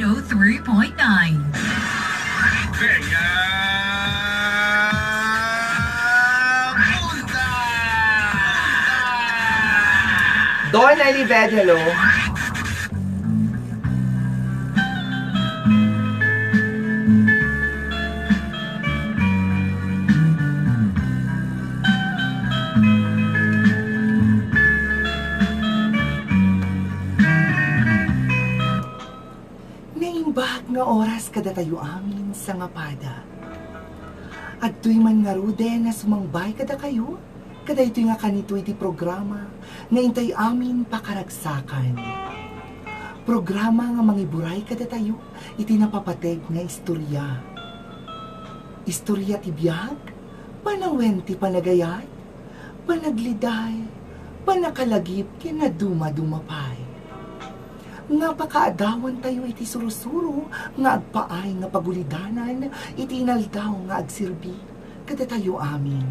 103.9. Bea Bundat! Don Alibed, hello. Naimbag nga oras kada tayo amin sa ngapada. At tuy man nga rude na sumangbay kada kayo, kada ito nga kanito iti programa nga intay amin pakaragsakan. Programa nga mangiburay kada tayo iti napapateg nga istorya. Istorya ti biyag, panawenti panagayat, panagliday, panakalagip kinaduma-dumapay. Nga pakaadawan tayo iti surusuro nga agpaay nga pagulidanan iti inaldaw nga agsirbi kada tayo amin.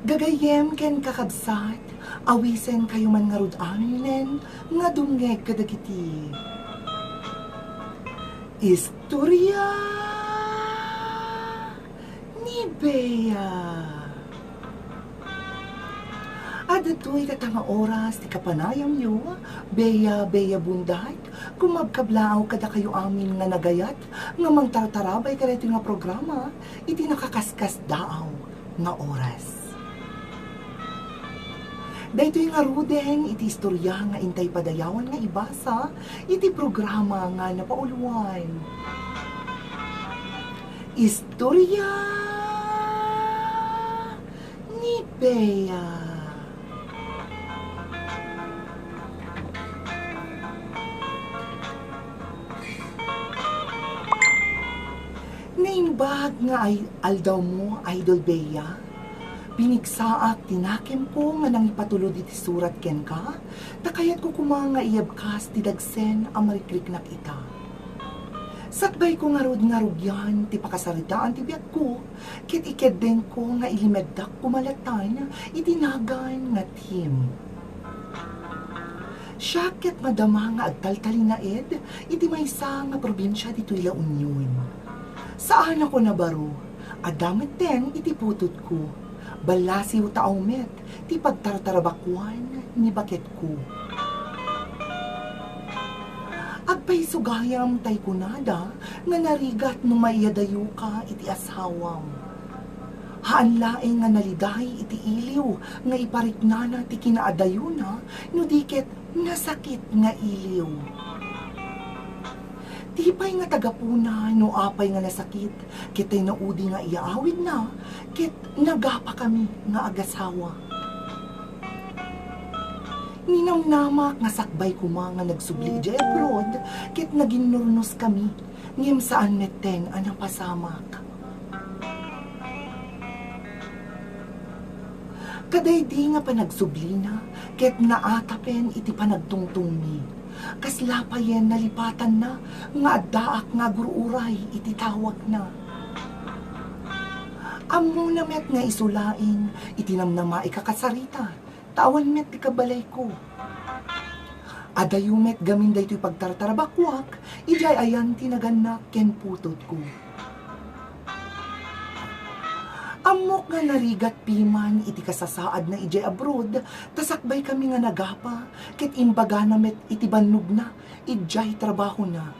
Gagayem ken kakabsat awisen kayo man nga rud aminen nga dumngeg kadagiti Istorya ni Bea. Adato'y katanga oras, ti kapanayam nyo, Bea Bundat, kumagkablaaw kada kayo amin nga nagayat, nga mangtartarabay kada ito nga programa, iti nakakaskas daaw nga oras. Dahito'y nga ruden, iti istorya nga intay padayawan nga ibasa, iti programa nga napauluan. Istorya ni Bea. Naimbag nga ay aldaw mo, Idol Bea. Pinigsaak, tinakem ko nga nang ipatulod iti surat ken ka, takayat ko kumanga iyabkas ti dagsen ang mariklik na kita. Sakbay ko nga rugyan, ti pakasaritaan ti biyak ko, kit ikedeng ko nga ilimeddak kumalatan, itinagan nga team. Syakit madama nga agtaltalin na ed, iti maysa nga probinsya dito'y La Union. Saan ako nabaro? Adamit ten iti putot ko. Balasiw taong met, ti pagtartarabakwan ni bakit ko. Agpay sugayam tay kunada, nga narigat no maiyadayo ka iti asawam. Haan laeng nga naliday iti iliw, nga ipariknana ti kinaadayo na, no diket nasakit nga iliw. Tipay nga tagapuna, no apay nga nasakit, kitay naudi nga iaawid na, kit nagapa kami nga agasawa. Ninamnamak nga sakbay kuma nga nagsubli di abroad, kit naginurnos kami, ngem saan meteng anang pasamak. Kaday di nga panagsubli na, kit naatapen iti panagtungtung mi. Kaslapayen nalipatan na, nga addaak nga guruuray iti tawag na. Amo na met nga isulaing, itinamnama ikakasarita, tawan met ikabalay ko. Adayo met gaminday to'y pagtartarabakwak, ijay ayan tinaganak ken putot ko. Amok nga narigat piman iti kasasaad na ijay abroad, tasakbay kami nga nagapa, ket imbaga na met iti bannog na, ijay trabaho na.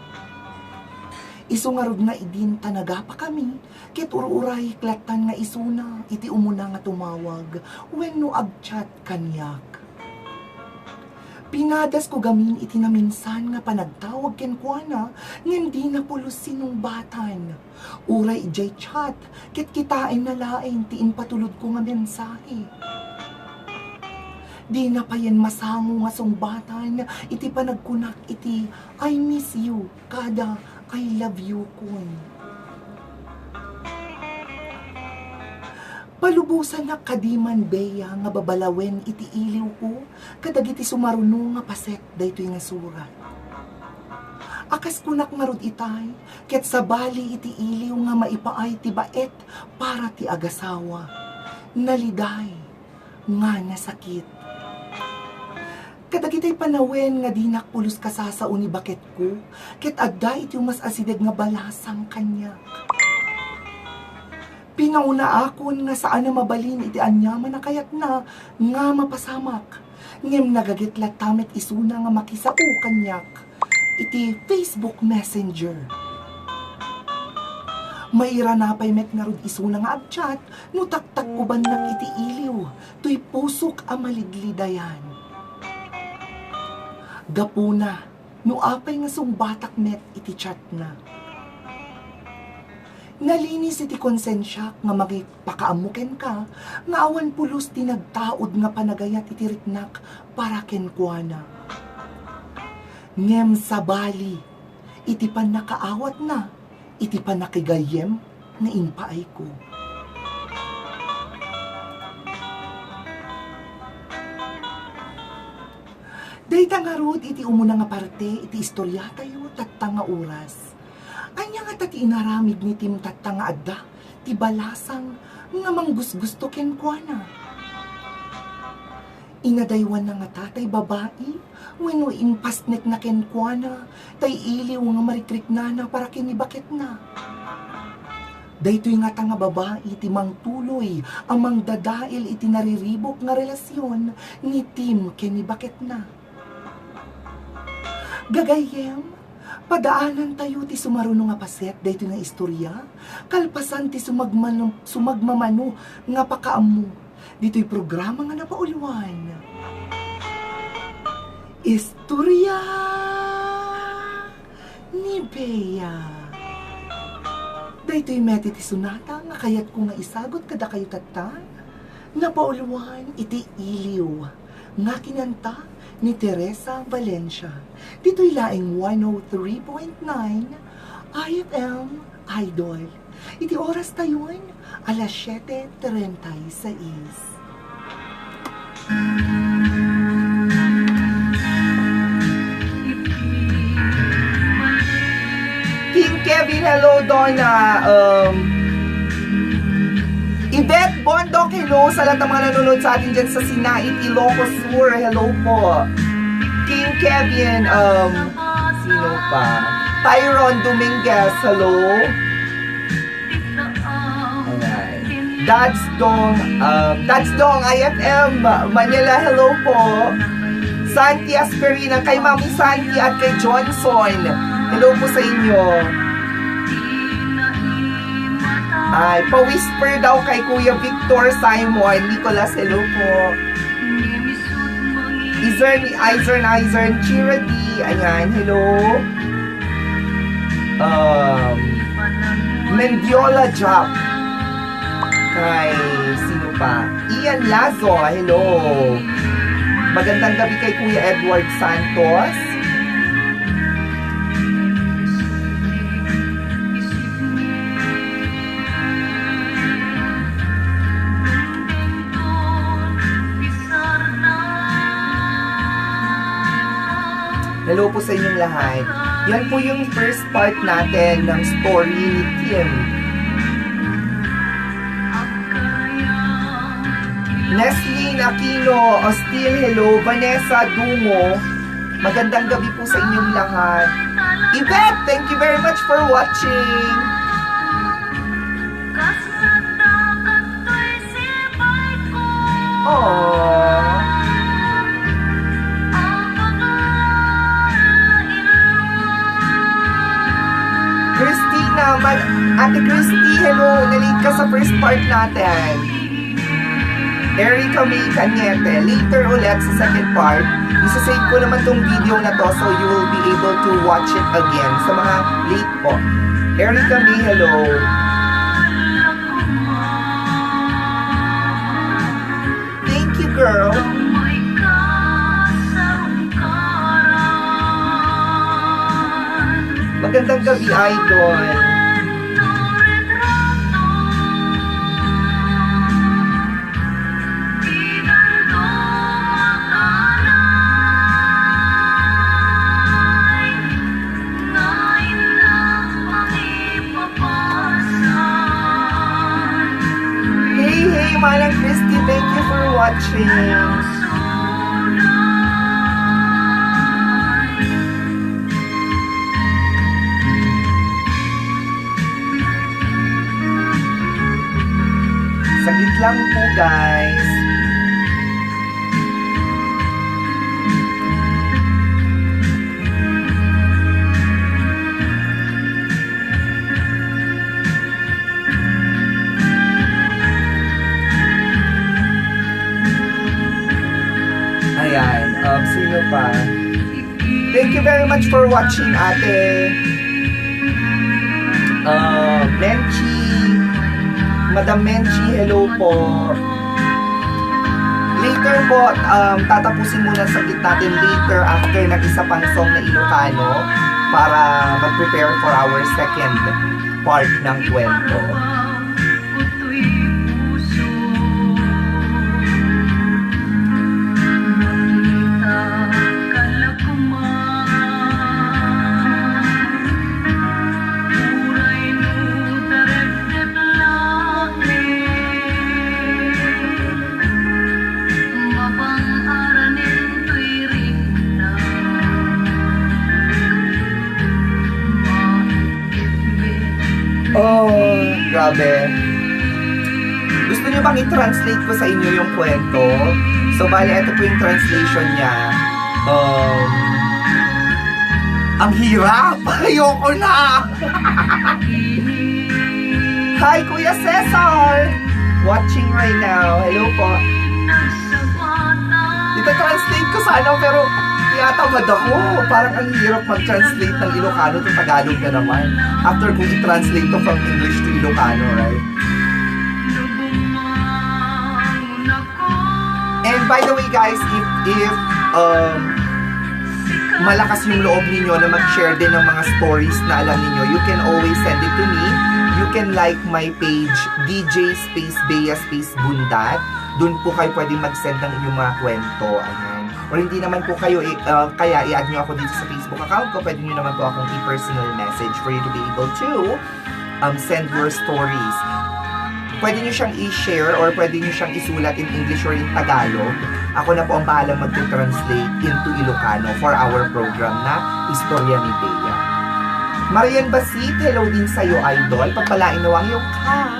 Isungarod nga idin tanagapa kami, ket ururay klatan nga isuna, iti umuna nga tumawag, wenno agchat kanyak. Pinadas ko gamin iti na minsan nga panagtawag ken kuana, ngem di na pulos sinumbatan. Uray ijay chat, ket kitain na laeng tiin patulod ko nga mensahe. Di na pa yan masango nga sumbatan, iti panagkunak iti I miss you, kada I love you kun. Palubusan na kadiman Bea nga babalawen iti iliw ko, kadag iti sumaruno nga paset daytoy nga surat. Akas kunak marud itay, ket sa bali iti iliw nga maipaay ti baet para ti agasawa. Naliday, nga nasakit. Kadagitay panawen nga dinak pulos kasasao ni baket ko, ket adda iti mas asideg nga balasang kanya. Pinauna akon nga saan na mabalin iti anyaman na kayat na nga mapasamak. Ngem nagagitlat tamet isuna nga makisao kanyak iti Facebook Messenger. Maira na pay met nga rod isuna nga agchat no taktak ko bannak iti iliw tuy pusok a malidlidayan. Gapuna no apay nga sumbatak met iti chat na. Nalinis iti konsensya nga magipakaamuken ka, nga awan pulos tinagtaod nga panagayat iti riknak para kenkwana. Ngem sabali, iti pan nakaawat na, iti pan nakigayem nga impaay ko. Dayta nga rod iti umuna nga parte, iti istorya tayo, tatta nga oras. Anya nga tati inaramid ni tim tatta nga adda, ti balasang nga manggusgusto kenkwana. Inadaywan na nga tatay babae, wenno impasnek na kenkwana, tay iliw nga marikrik na para kinibakit na. Daytoy nga ta nga babae ti mangtuloy, amang dadail iti nariribok nga relasyon ni tim kinibakit na. Gagayem, padaanan tayo ti sumaruno nga paset dayto nga istorya, kalpasan ti sumagmamano nga pakaamu, dito'y programa nga napauluan. Istorya ni Bea. Dayto'y meti ti sunata nga kayat ko nga isagot kada kayo tata, napauluan iti iliw, nga kinanta ni Teresa Valencia. Dito'y laing 103.9 IFM Idol. Iti oras tayon, alas 7:36. King Kevin, hello Donna. Bea Bundat, hello sa lahat ng mga nanonood sa atin dyan sa Sinait, Ilocos Sur, hello po. King Kevin, sino pa? Tyron Dominguez, hello. Alright. That's Dong, IFM, Manila, hello po. Santi Asperina, kay Mami Santi at kay Johnson, hello po sa inyo. Ay, pa-whisper daw kay Kuya Victor Simon Nicolas, hello po. Izern, Chirati, ayan, hello. Mendiola Jack. Kay, sino pa? Ian Lazo, hello. Magandang gabi kay Kuya Edward Santos. Hello po sa inyong lahat. Yan po yung first part natin ng story ni Kim. Nesline Aquino, Ostil, hello. Vanessa Dungo, magandang gabi po sa inyong lahat. Yvette, thank you very much for watching. Aww. Christina, Ate Christy, hello. Nalate ka sa first part natin. Erica May Cañete, later ulit sa second part. Isasave ko naman tong video na to so you will be able to watch it again. Sa mga late po. Erica May, hello. Thank you, girl. Magandang gabi, idol. Hey, Manang Christy, thank you for watching. Wait lang po, guys. Ayan, sino pa? Thank you very much for watching, ate. Menchi, Madam Menchi, hello po. Later po, tatapusin muna sa git natin later after ng isa pang song na Ilocano para mag-prepare for our second part ng kwento. Oh, grabe. Gusto niyo bang i-translate ko sa inyo yung kwento? So, bali, ito po yung translation niya. Ang hirap! Ayoko na! Hi, Kuya Cesar! Watching right now. Hello po. Ita-translate ko sana, pero tinatamad ako. Parang ang hirap mag-translate ng Ilocano to Tagalog na naman. After kung i-translate to from English to Ilocano, right? And by the way, guys, if malakas yung loob ninyo na mag-share din ng mga stories na alam niyo, you can always send it to me. You can like my page, DJ space Bea space Bundat. Doon po kayo pwedeng mag-send ng inyong mga kwento. Ayan. Or hindi naman po kayo, kaya i-add nyo ako dito sa Facebook account ko, pwede nyo naman po akong i-personal message for you to be able to send your stories. Pwede nyo siyang i-share or pwede nyo siyang isulat in English or in Tagalog. Ako na po ang bahalang mag-translate into Ilocano for our program na Istorya ni Bea. Marian Basit, hello din sa'yo, idol. Pagpalain nawang yung ka.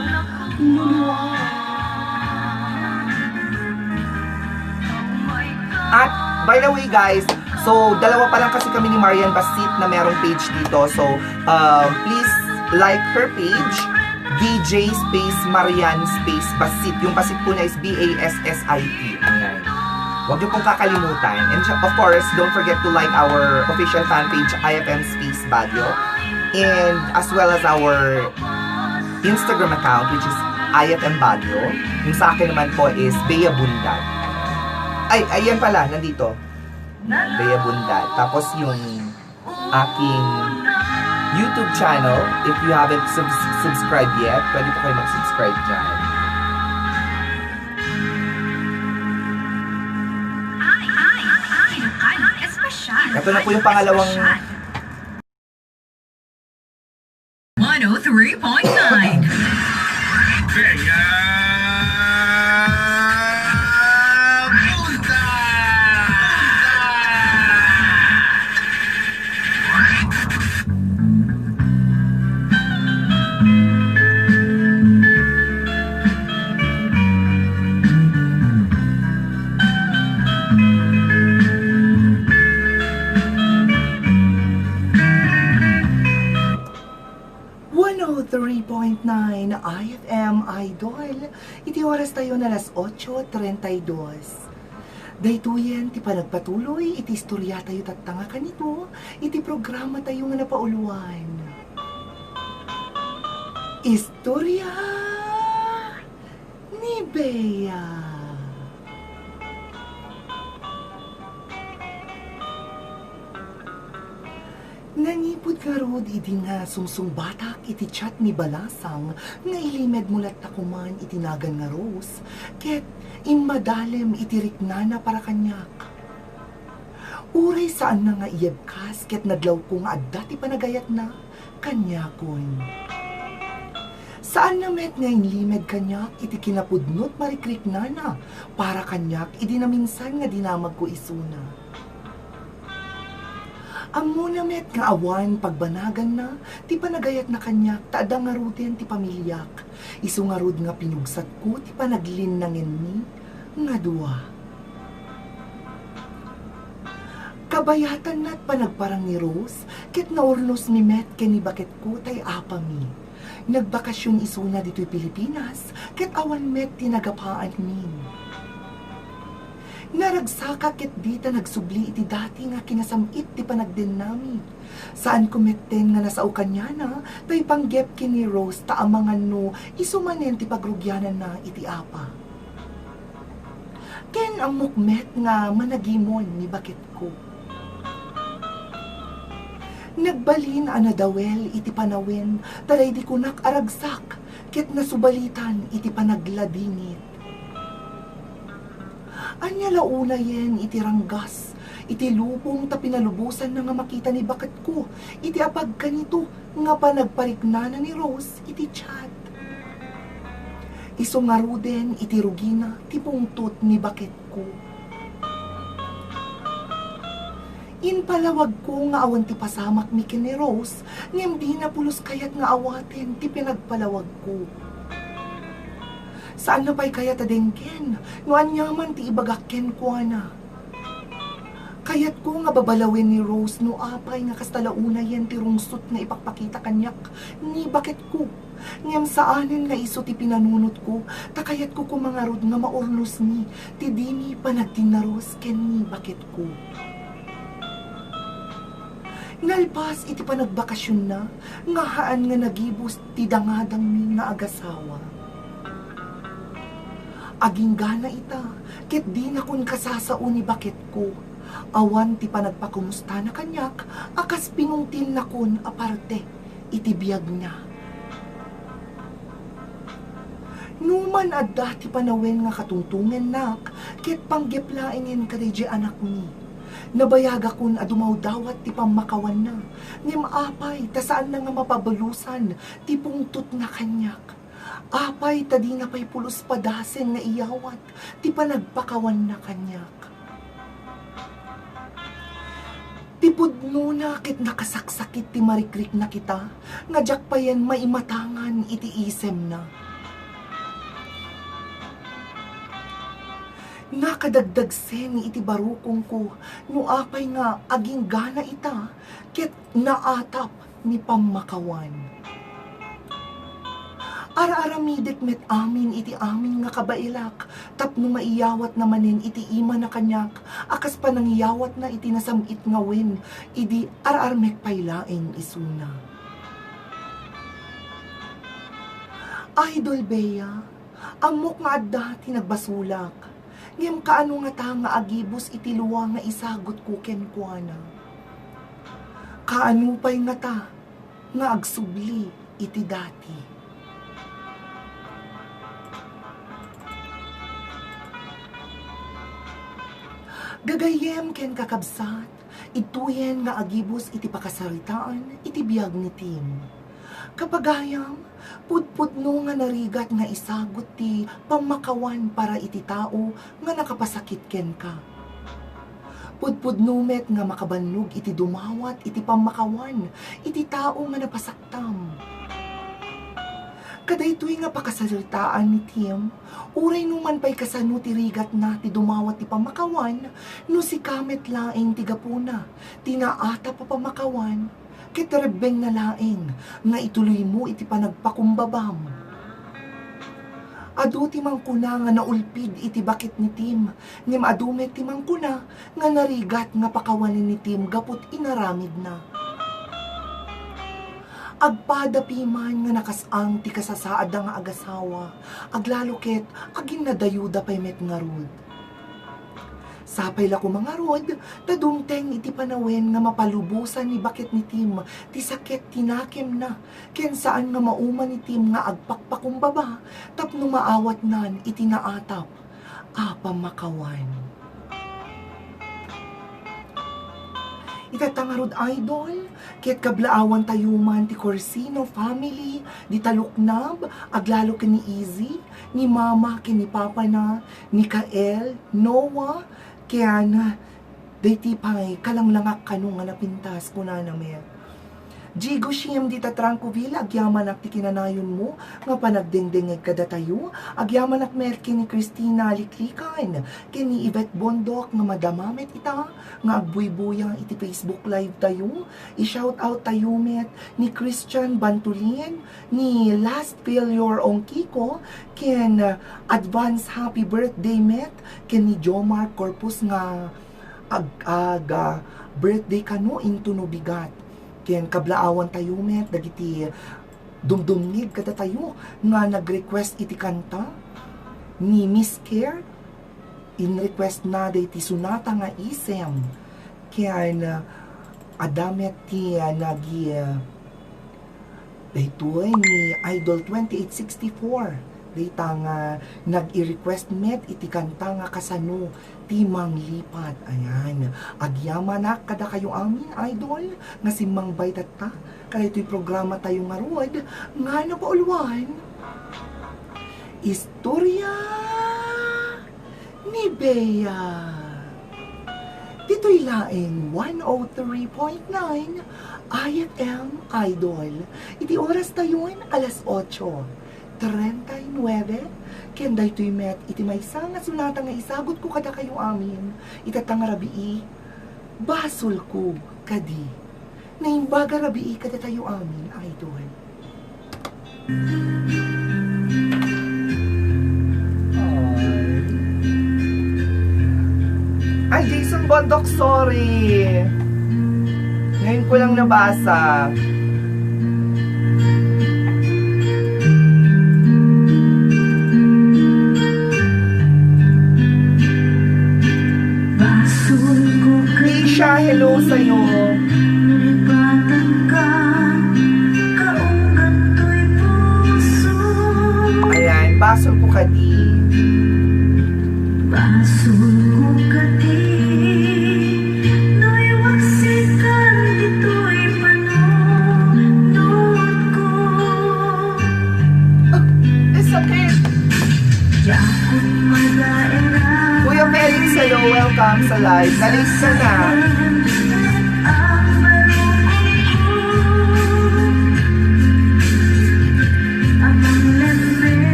At, by the way guys, so dalawa pa lang kasi kami ni Marian Basit na merong page dito. So, please like her page, DJ space Marian space Basit. Yung Basit po na is B-A-S-S-I-T. Ayan. Huwag niyo pong kakalimutan. And of course, don't forget to like our official fan page, IFM space Baguio. And as well as our Instagram account, which is IFM Baguio. Yung sa akin naman po is Bea Bundat. Ay, ayan pala, nandito. Bea Bundat. Tapos yung aking YouTube channel, if you haven't subscribed yet, pwede po kayo mag-subscribe dyan. Ito na po yung pangalawang 103.9 Bea Bundat. 3.9 IFM Idol. Iti oras tayo na alas 8:32. Daytoyen ti panagpatuloy, iti istorya tayo tatanga kanito, iti programa tayo nga napauluan. Istorya ni Bea. Nangipod ka rod iti nga sumsumbatak iti chat ni Balasang nga ilimed mulat takuman iti nagan nga rose ket immadalem iti riknana para kanyak. Uray saan na nga iyebkas ket nadlaw ko nga adda ti panagayat na kanyakon. Saan na met nga inlimed kanyak iti kinapudnot marikriknana para kanyak iti na minsan nga dinamag ko isuna. Amo na met nga awan pagbanagan na, ti panagayat na kanyak, taadang nga rutin ti pamilyak. Isungarod nga pinugsat ko, ti panaglinangin ni, nga duwa. Kabayatan na't panagparang ni Rose, ket naurnos mi met ken ni bakit ko tay apami. Nagbakasyon isuna dito'y Pilipinas, ket awan met tinagapaan min. Naragsaka ket dita nagsubli iti dati nga kinasamit ti panagden nami. Saan kumeten nga nasao kanya na, tay panggep kini Rose ta amangan no, isumanen ti pagrugyanan na iti apa. Ken ang mukmet nga managimon ni bakit ko. Nagbalin anadawel iti panawin, talay di kunak aragsak, ket nasubalitan iti panagladingit. Anya launa yen iti ranggas, iti lubong ta pinalubusan na nga makita ni bakit ko, iti apag kanito nga panagpariknana ni Rose iti chat. Isungaruden iti rugina ti pungtot ni bakit ko. Inpalawag ko nga awan ti pasamak mi ken ni Rose, ngem di na pulos kayat nga awaten ti pinagpalawag ko. Saan na pa'y kaya tadengken, no anyaman ti ibagakken ko na. Kayat ko nga babalawin ni Rose no apay nga kastalauna yan ti rungsot nga ipakpakita kanyak ni bakit ko. Ngem saanin nga iso ti pinanunot ko, takayat ko kumangarod nga maurnos ni, ti dini panagtinaros ken ni bakit ko. Nalpas iti panagbakasyon na, nga haan nga nagibos ti dangadang mi nga agasawa. Aging gana ita, ket di na kun kasasao ni bakit ko. Awan ti panagpakumusta na kanyak, akas pinungtil na kun aparte, iti biyag niya. Numan adda ti panawen nga katungtungen nak, ket panggeplaingen kadayjay anak ni. Nabayaga kun adumaw dawat ti pamakawan na, ngem apay ta saan na nga mapabulusan ti pungtot na kanyak. Apay tadi na pa'y pulos padasen nga iyawat, ti panagpakawan na kanyak. Ti pudno na kit nakasaksakit ti marikrik na kita, nga jak pa yan maimatangan iti isem na. Nakadagdagsen iti barukong ko, no apay nga aging gana ita, kit naatap ni pamakawan. Ara-aramidek met amin iti amin nga kabailak, tapno maiyawat namanin iti ima na kanyak, akas pa nangyawat na iti nasamit nga wen, idi ara-armek paylaeng isuna. Idol Bea, amok nga adda tinagbasulak, ngem kaano nga ta nga agibos iti luwa nga isagot ko ken kuana. Kaano pa'y nga ta nga agsubli iti dati. Gagayem ken kakabsat, ituyen nga agibos iti pakasaritaan, iti biyag ni Tim. Kapagayam, pudpudno nga narigat nga isagot ti pamakawan para iti tao nga nakapasakit ken ka. Pudpudno met nga makabannog iti dumawat iti pamakawan, iti tao nga napasaktam. Kadaytoy nga pakasaritaan ni Tim, uray numan pa'y kasano ti rigat na ti dumawat ti pamakawan, no si kamet laeng ti gapuna, tinaata pa pamakawan, kitarebeng na laeng, nga ituloy mo iti panagpakumbabam. Adu ti mangkuna nga naulpid iti bakit ni Tim, ngem adumet ti mangkuna nga narigat nga pakawanin ni Tim gapot inaramid na. Agpadapi man nga nakasang ti kasasaad nga agasawa, aglaluket agin nadayuda pay met nga rod. Sapay la ko mga rod, tadumteng iti panawen nga mapalubusan ni bakit ni Tim, ti sakit tinakim na, ken saan nga mauman ni Tim nga agpakpakumbaba, tapno maawat nan iti naatap, apam makawan. Itatangarod idol, ket kablaawan tayuman ti Corsino family, di taluknab, aglalo ken ni Easy, ni Mama ken ni Papa na, ni Kael, Noah, kaya na, dayti pa'y kalanglangak kanong nga napintas ko na namer. Jigo siyem di tatrangkuvila, agyaman ak ti kinanayon mo, nga panagdengdengeg kada tayo, agyaman ak merke ni Christina Liklikan, kini Yvette Bondok, nga madamamit ita, nga agbuybuya iti Facebook Live tayo, i-shout out tayo met ni Christian Bantulin, ni Last Failure Ong Kiko, ken advance happy birthday met, ken ni Jomar Corpus nga birthday kano into no bigat. Ken kablaawan tayo met, dagiti dumdumnig kada tayo, nga nag-request iti kanta, ni Miss Care, in-request na iti sunata nga isem, ken adamet ti daytoy ni Idol 2864, dayta nga nag-i-request met iti kanta nga kasano timang lipat. Ayan, agyaman na kada kayo amin idol nga simang baytat ta kada ito'y programa tayo nga ruwad nga napauluan Istorya ni Bea. Dito'y laing 103.9 IFM Idol. Iti oras tayon alas 8:39. Kenda ito'y met, iti may nga sunata nga isagot ko kada kayo amin. Itatang rabii, basol ko kadi. Naimbaga rabii kada tayo amin, idol. Ay, Jason Bondok, sorry. Ngayon ko lang nabasa. Isha, hello sa'yo. Ayan, basol ko kadi. Basol ko kadi, no'y waksikan dito'y panunod ko. It's okay. Yakot madaera. Kuya Felix, hello, welcome sa live. Nalis ka na.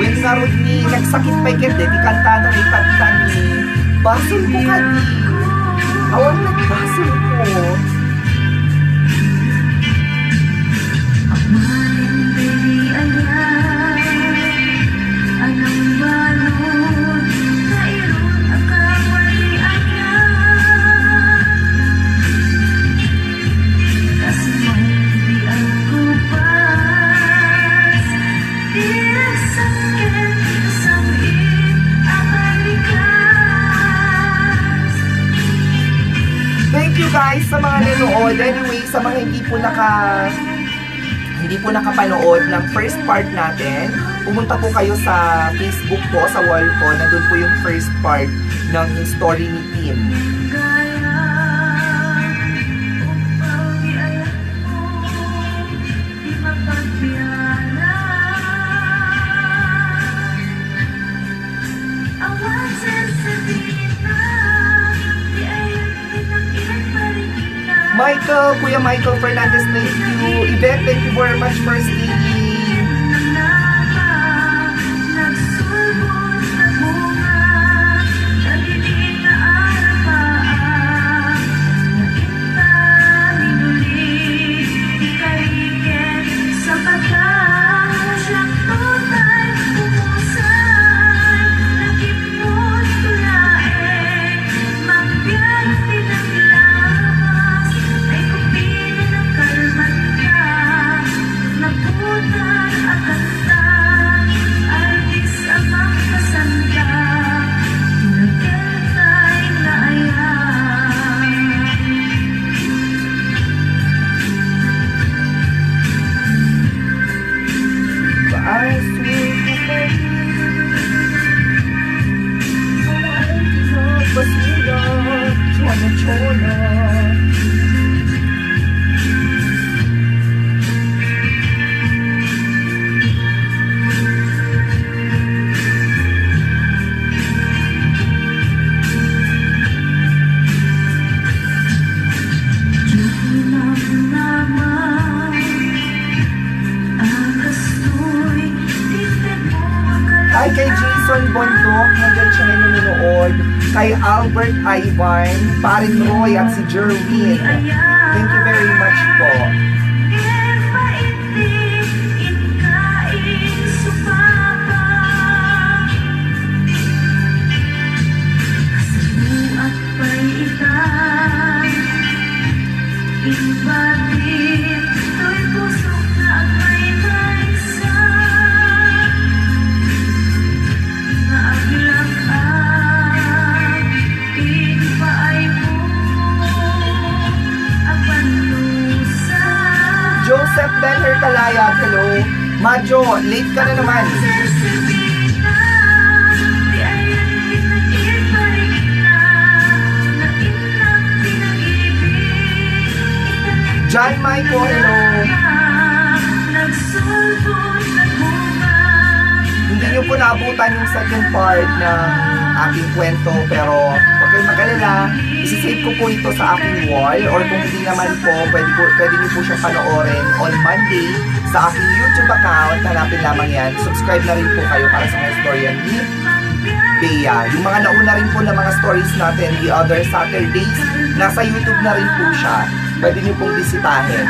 Win nga rin ni nagsakit pa ikin din, ikanta na rin kanta ni basol ko kadi. Awan nagbasol ko. Thank you guys sa mga nanood. Anyway, sa mga hindi po nakapanood ng first part natin, pumunta po kayo sa Facebook ko, sa wall ko, nandun po yung first part ng story ni Tim. Michael, Kuya Michael Fernandez, thank you. Yvette, thank you very much for staying. Jason Bondok, nandiyan siya ngayon nanonood. Kay Albert Ivan, Parin Roy at si Jerwin. Thank you very much po. Joseph Benher Kalaya, hello. Majo, late ka na naman. John Michael, hello. Hindi nyo po naabutan yung second part ng aking kwento, pero huwag kayong mag-alala. Isisave ko po ito sa aking wall, or kung hindi naman po, pwede nyo po siyang panoorin on Monday sa aking YouTube account. Hanapin lamang yan. Subscribe na rin po kayo para sa mga istorya ni Bea. Yung mga nauna rin po na mga stories natin, the other Saturdays, nasa YouTube na rin po siya. Pwede nyo pong bisitahin.